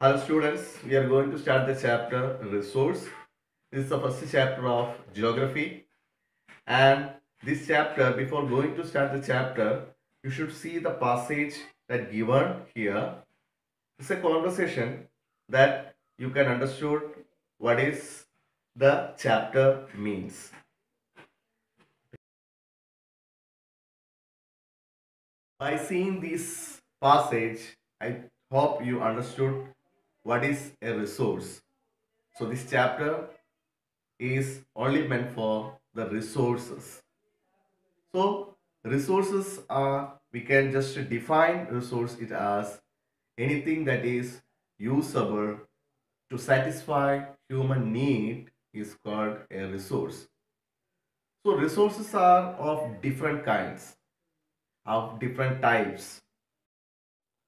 Hello students, we are going to start the chapter resource. This is the first chapter of geography, and this chapter, before going to start the chapter, you should see the passage that given here. It's a conversation that you can understood what is the chapter means. By seeing this passage, I hope you understood what is a resource. So this chapter is only meant for the resources. So resources are, we can just define resource it as anything that is usable to satisfy human need is called a resource. So resources are of different kinds, of different types.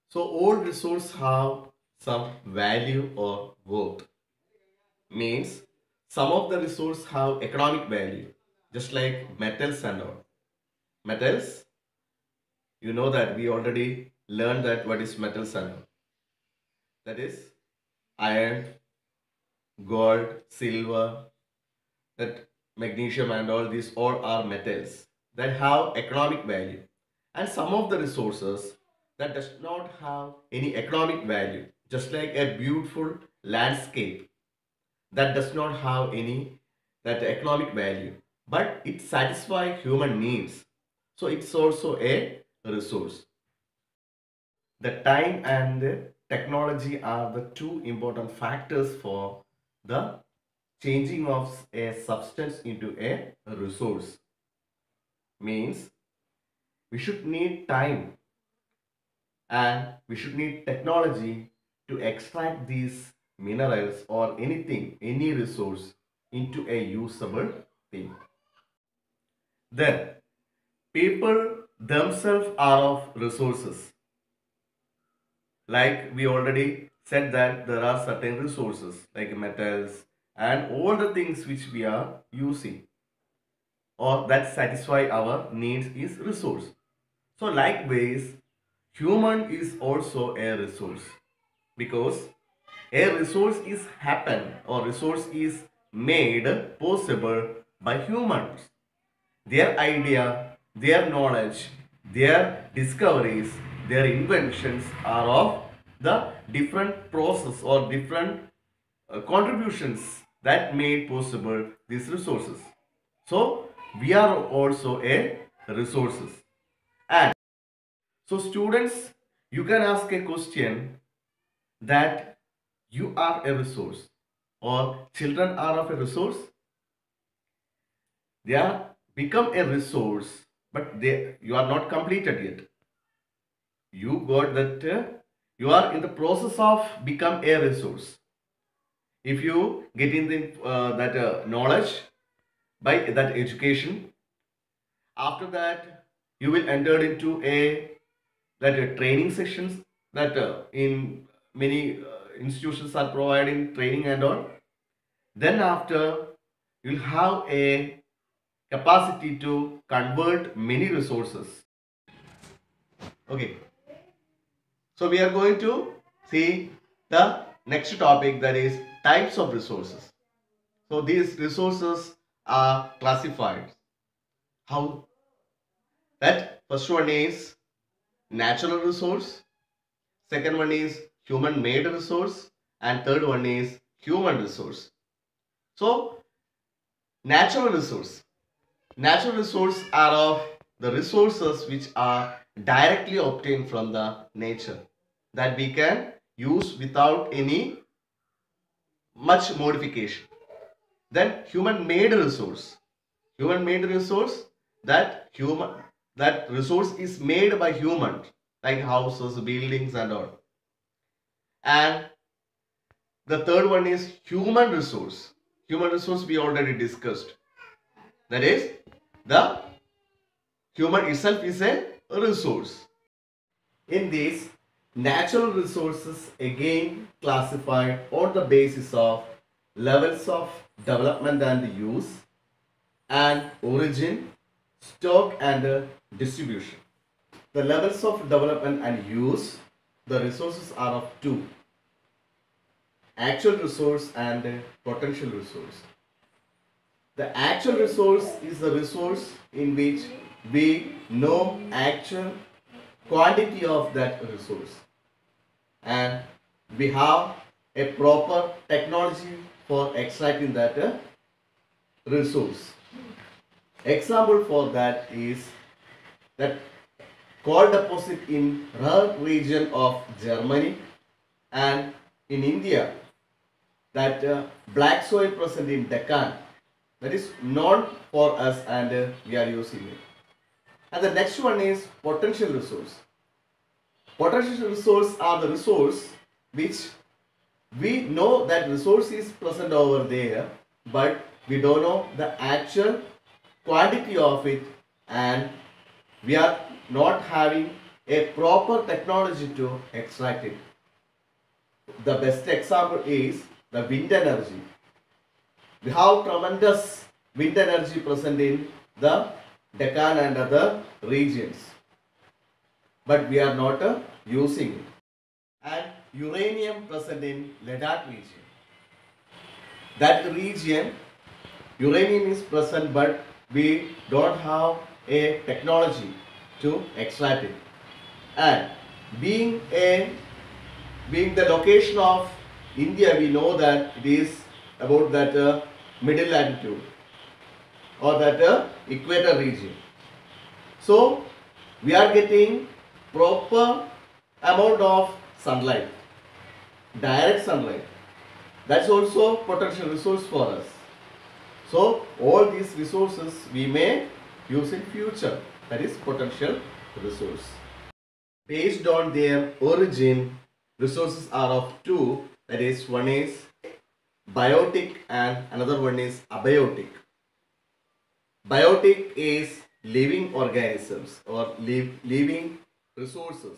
So all resources have some value or worth. Means some of the resources have economic value, just like metals and all. Metals, you know that we already learned that what is metals and all. That is iron, gold, silver, that magnesium and all these all are metals that have economic value. And some of the resources that does not have any economic value, just like a beautiful landscape that does not have any that economic value, but it satisfies human needs, so it's also a resource. The time and the technology are the two important factors for the changing of a substance into a resource. Means we should need time and we should need technology to extract these minerals or anything, any resource into a usable thing. Then people themselves are of resources. Like we already said that there are certain resources like metals and all the things which we are using or that satisfy our needs is resource. So likewise, human is also a resource because a resource is happen or resource is made possible by humans. Their idea, their knowledge, their discoveries, their inventions are of the different process or different contributions that made possible these resources. So we are also a resources. And so students, you can ask a question that you are a resource or children are of a resource. They are become a resource, but you are not completed yet. You got that you are in the process of become a resource. If you get in the that knowledge by that education, after that you will enter into a that training sessions that in many institutions are providing training and all. Then after you'll have a capacity to convert many resources. Okay, so we are going to see the next topic, that is types of resources. So these resources are classified. How? That first one is natural resource, second one is human made resource, and third one is human resource. So natural resource. Natural resources are of the resources which are directly obtained from the nature that we can use without any much modification. Then human made resource. Human made resource, that resource is made by human, like houses, buildings and all. And the third one is human resource. Human resource we already discussed. That is, the human itself is a resource. In these, natural resources again classified on the basis of levels of development and use and origin, stock and distribution. The levels of development and use, the resources are of two. actual resource and potential resource. The actual resource is the resource in which we know actual quantity of that resource, and we have a proper technology for extracting that resource. Example for that is that coal deposit in Ruhr region of Germany, and in India that black soil present in Deccan, that is known for us, and we are using it. And the next one is potential resource. Potential resource are the resource which we know that resource is present over there, but we don't know the actual quantity of it, and we are not having a proper technology to extract it. The best example is the wind energy. We have tremendous wind energy present in the Deccan and other regions, but we are not using it. And uranium present in Ladakh region. That region, uranium is present, but we don't have a technology to extract it. And being the location of India, we know that it is about that middle latitude or that equator region. So we are getting proper amount of sunlight, direct sunlight. That's also potential resource for us. So all these resources we may use in future. That is potential resource. Based on their origin, resources are of two. That is, one is biotic and another one is abiotic. Biotic is living organisms or living resources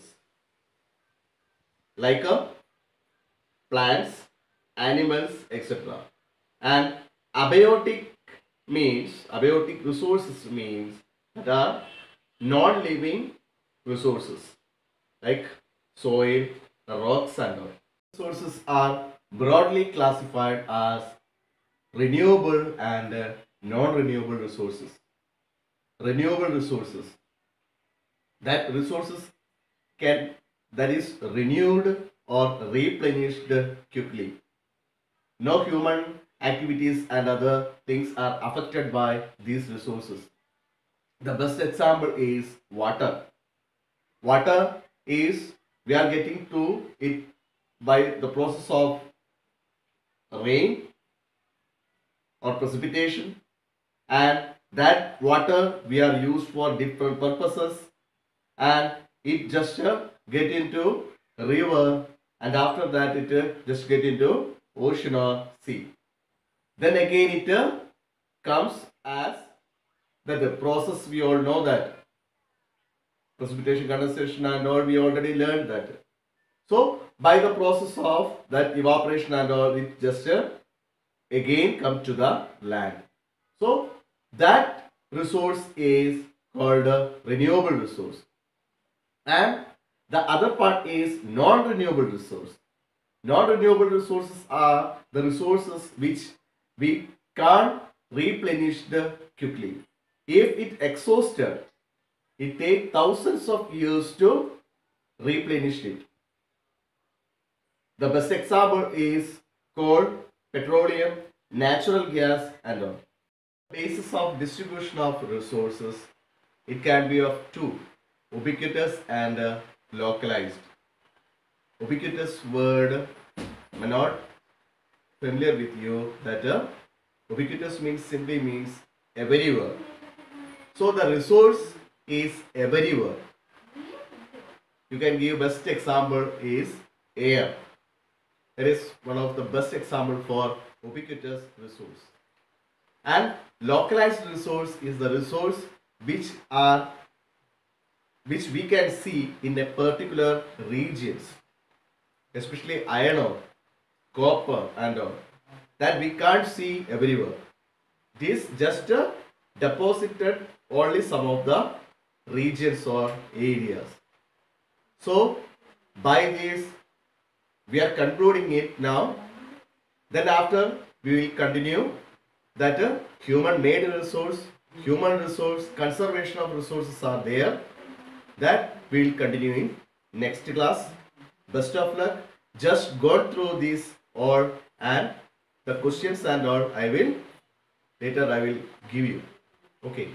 like plants, animals, etc. And abiotic resources means that are non-living resources like soil, rocks and all. Resources are broadly classified as renewable and non-renewable resources. Renewable resources, that resources that is renewed or replenished quickly. No human activities and other things are affected by these resources. The best example is water. Water is, we are getting to it by the process of rain or precipitation, and that water we are used for different purposes, and it just get into river, and after that it just get into ocean or sea. Then again it comes as the process, we all know that precipitation, condensation and all, we already learned that. So by the process of that evaporation and all, it just again come to the land. So that resource is called a renewable resource, and the other part is non-renewable resource. Non-renewable resources are the resources which we can't replenish quickly. If it exhausted, it takes thousands of years to replenish it. The best example is coal, petroleum, natural gas and all. Basis of distribution of resources, it can be of two, ubiquitous and localized. Ubiquitous word may not familiar with you, that ubiquitous simply means everywhere. So the resource is everywhere. You can give best example is air. It is one of the best example for ubiquitous resource. And localized resource is the resource which we can see in a particular regions, especially iron ore, copper and all, that we can't see everywhere. This just deposited only some of the regions or areas. So by this we are concluding it now. Then after we will continue that human made resource, human resource, conservation of resources are there. That we will continue in next class. Best of luck. Just go through these all and the questions and all I will later I will give you. Okay.